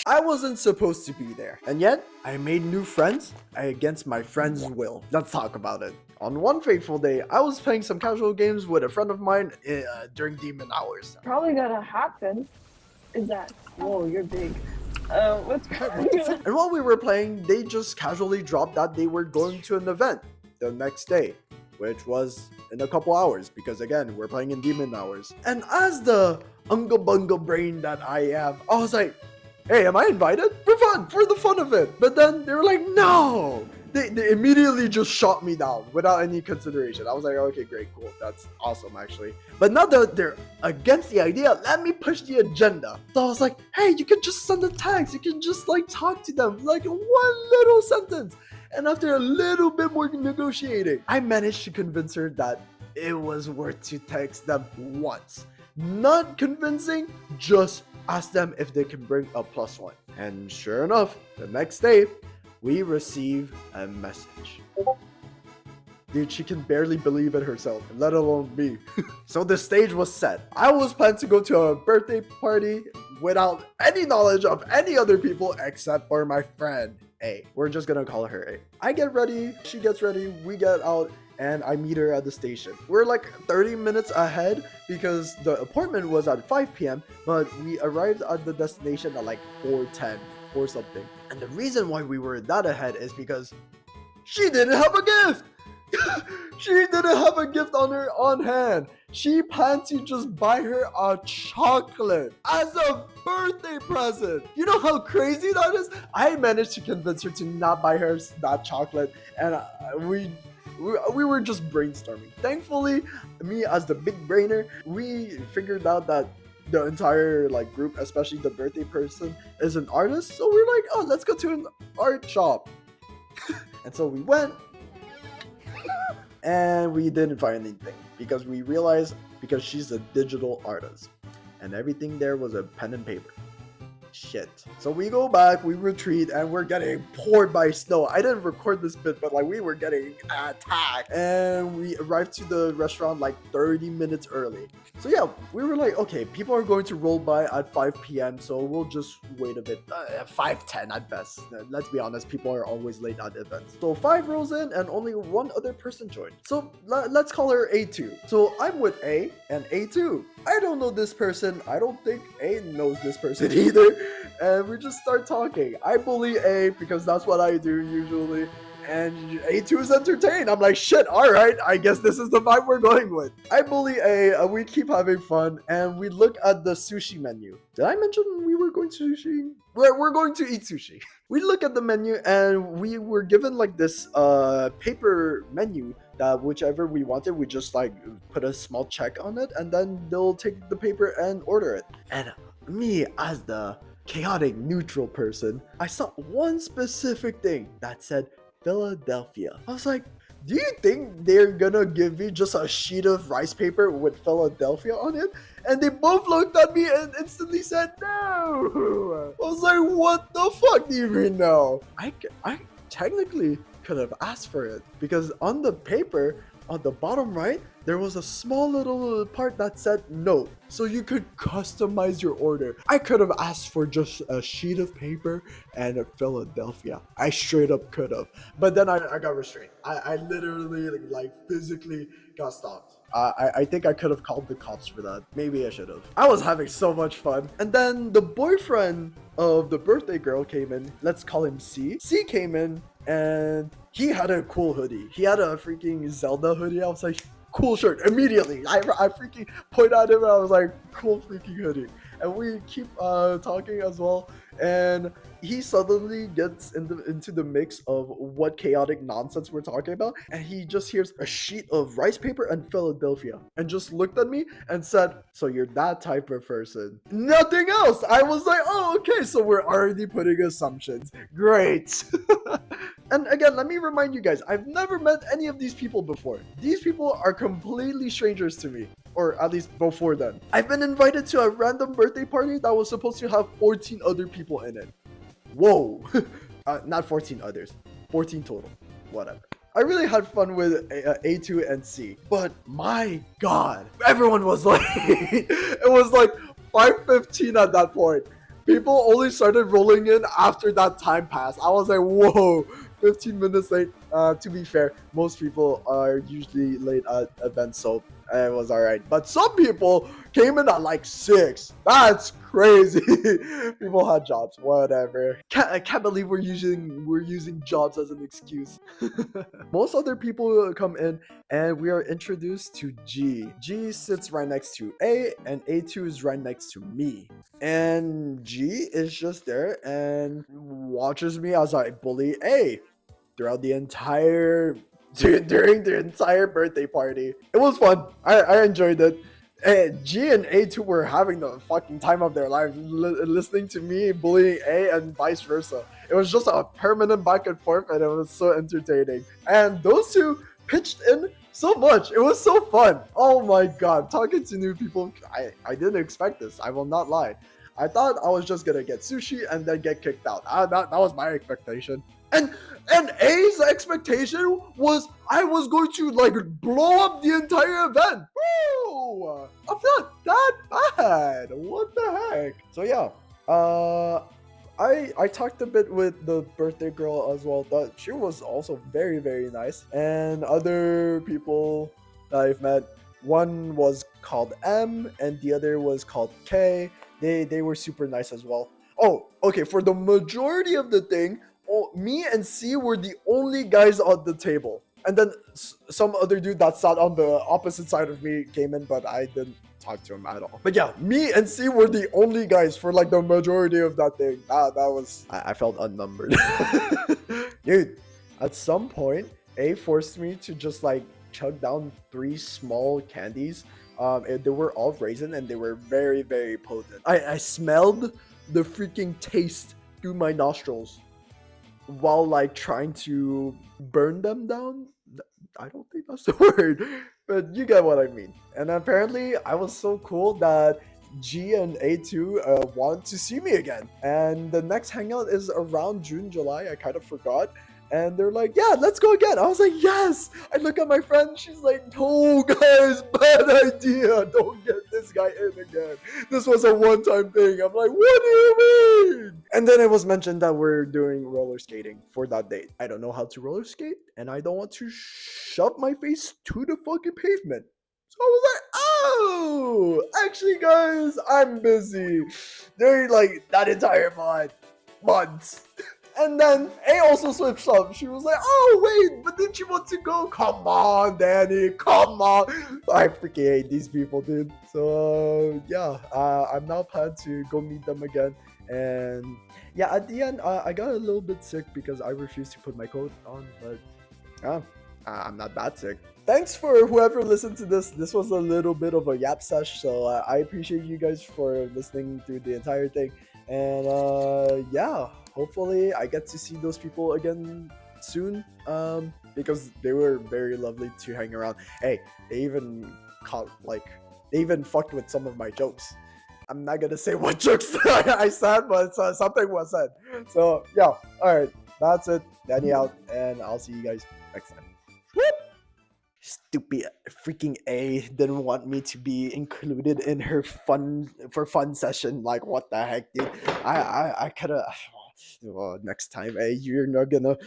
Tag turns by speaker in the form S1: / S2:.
S1: I wasn't supposed to be there. And yet, I made new friends against my friend's will. Let's talk about it. On one fateful day, I was playing some casual games with a friend of mine during demon hours.
S2: Probably gonna happen is that, whoa, you're big. What's going on?
S1: And while we were playing, they just casually dropped that they were going to an event the next day, which was in a couple hours, because again, we're playing in demon hours. And as the unga bunga brain that I am, I was like, hey, am I invited? For the fun of it. But then they were like, no. They immediately just shot me down without any consideration. I was like, okay, great, cool. That's awesome, actually. But now that they're against the idea, let me push the agenda. So I was like, hey, you can just send a text. You can just like talk to them, like one little sentence. And after a little bit more negotiating, I managed to convince her that it was worth to text them once. Not convincing, just ask them if they can bring a +1. And sure enough, the next day, we receive a message. Dude, she can barely believe it herself, let alone me. So the stage was set. I was planning to go to a birthday party without any knowledge of any other people except for my friend A. We're just gonna call her A. I get ready, she gets ready, we get out, and I meet her at the station. We're like 30 minutes ahead because the appointment was at 5 p.m., but we arrived at the destination at like 4:10 or something. And the reason why we were that ahead is because she didn't have a gift. She didn't have a gift on hand. She planned to just buy her a chocolate as a birthday present. You know how crazy that is? I managed to convince her to not buy her that chocolate, and we were just brainstorming. Thankfully, me as the big brainer, we figured out that the entire like group, especially the birthday person, is an artist. So we're like, oh, let's go to an art shop. And so we went, and we didn't find anything because we realized because she's a digital artist, and everything there was a pen and paper. Shit. So we go back, we retreat, and we're getting poured by snow. I didn't record this bit, but like we were getting attacked. And we arrived to the restaurant like 30 minutes early. So yeah, we were like, okay, people are going to roll by at 5 p.m. So we'll just wait a bit. 5:10 at best. Let's be honest, people are always late at events. So 5 rolls in and only one other person joined. So let's call her A2. So I'm with A and A2. I don't know this person. I don't think A knows this person either. And we just start talking. I bully A because that's what I do usually. And A2 is entertained. I'm like, shit, all right, I guess this is the vibe we're going with. I bully A, we keep having fun, and we look at the sushi menu. Did I mention we were going to sushi? We're going to eat sushi. We look at the menu, and we were given like this paper menu that whichever we wanted, we just like put a small check on it, and then they'll take the paper and order it. And me, as the chaotic neutral person, I saw one specific thing that said Philadelphia. I was like, do you think they're gonna give me just a sheet of rice paper with Philadelphia on it? And they both looked at me and instantly said no. I was like, what the fuck do you mean no? I technically could have asked for it because on the paper, on the bottom right, there was a small little part that said no. So you could customize your order. I could have asked for just a sheet of paper and a Philadelphia. I straight up could have. But then I got restrained. I literally like physically got stopped. I think I could have called the cops for that. Maybe I should have. I was having so much fun. And then the boyfriend of the birthday girl came in. Let's call him C. C came in and he had a cool hoodie. He had a freaking Zelda hoodie. I was like, cool shirt. Immediately, I freaking point at him and I was like, cool freaking hoodie. And we keep talking as well. And he suddenly gets into the mix of what chaotic nonsense we're talking about. And he just hears a sheet of rice paper and Philadelphia and just looked at me and said, so you're that type of person. Nothing else. I was like, oh, okay. So we're already putting assumptions. Great. And again, let me remind you guys, I've never met any of these people before. These people are completely strangers to me. Or at least before then. I've been invited to a random birthday party that was supposed to have 14 other people in it. Whoa. Not 14 others. 14 total. Whatever. I really had fun with A2 and C. But my god. Everyone was like... it was like 5:15 at that point. People only started rolling in after that time passed. I was like, whoa, 15 minutes late. To be fair, most people are usually late at events, so it was all right. But some people came in at like 6. That's crazy. People had jobs, whatever. I can't believe we're using jobs as an excuse. Most other people come in and we are introduced to G. G sits right next to A, and A2 is right next to me. And G is just there and watches me as I bully A throughout the entire during the entire birthday party. It was fun. I enjoyed it. G and A2 were having the fucking time of their life, listening to me bullying A and vice versa. It was just a permanent back and forth, and it was so entertaining. And those two pitched in so much. It was so fun. Oh my god, talking to new people, I didn't expect this. I will not lie. I thought I was just gonna get sushi and then get kicked out. That was my expectation. And A's expectation was I was going to like blow up the entire event. Bro, I'm not that bad. What the heck? So yeah, I talked a bit with the birthday girl as well. That she was also very, very nice. And other people that I've met, one was called M and the other was called K. They were super nice as well. Oh, okay. For the majority of the thing, me and C were the only guys on the table. And then some other dude that sat on the opposite side of me came in, but I didn't talk to him at all. But yeah, me and C were the only guys for like the majority of that thing. That was I felt unnumbered. Dude, at some point, A forced me to just like chug down 3 small candies. They were all raisin and they were very, very potent. I smelled the freaking taste through my nostrils while like trying to burn them down. I don't think that's the word, but you get what I mean. And apparently I was so cool that G and A2 want to see me again. And the next hangout is around June, July. I kind of forgot. And they're like, yeah, let's go again. I was like, yes. I look at my friend. She's like, no, guys, bad idea. Don't get this guy in again. This was a one-time thing. I'm like, what do you mean? And then it was mentioned that we're doing roller skating for that date. I don't know how to roller skate, and I don't want to shove my face to the fucking pavement. So I was like, oh, actually, guys, I'm busy. During like that entire months. And then A also switched up. She was like, oh, wait, but didn't you want to go? Come on, Danny, come on. I freaking hate these people, dude. So, yeah, I'm now planning to go meet them again. And yeah, at the end, I got a little bit sick because I refused to put my coat on, but I'm not that sick. Thanks for whoever listened to this. This was a little bit of a yap sesh, so I appreciate you guys for listening through the entire thing. And yeah, hopefully I get to see those people again soon, because they were very lovely to hang around. Hey, they even fucked with some of my jokes. I'm not gonna say what jokes I said, but something was said. So yeah, all right, that's it. Danny out, and I'll see you guys next time. Whoop! Stupid freaking A didn't want me to be included in her fun session. Like, what the heck, dude? I could have. Well, next time, A, you're not gonna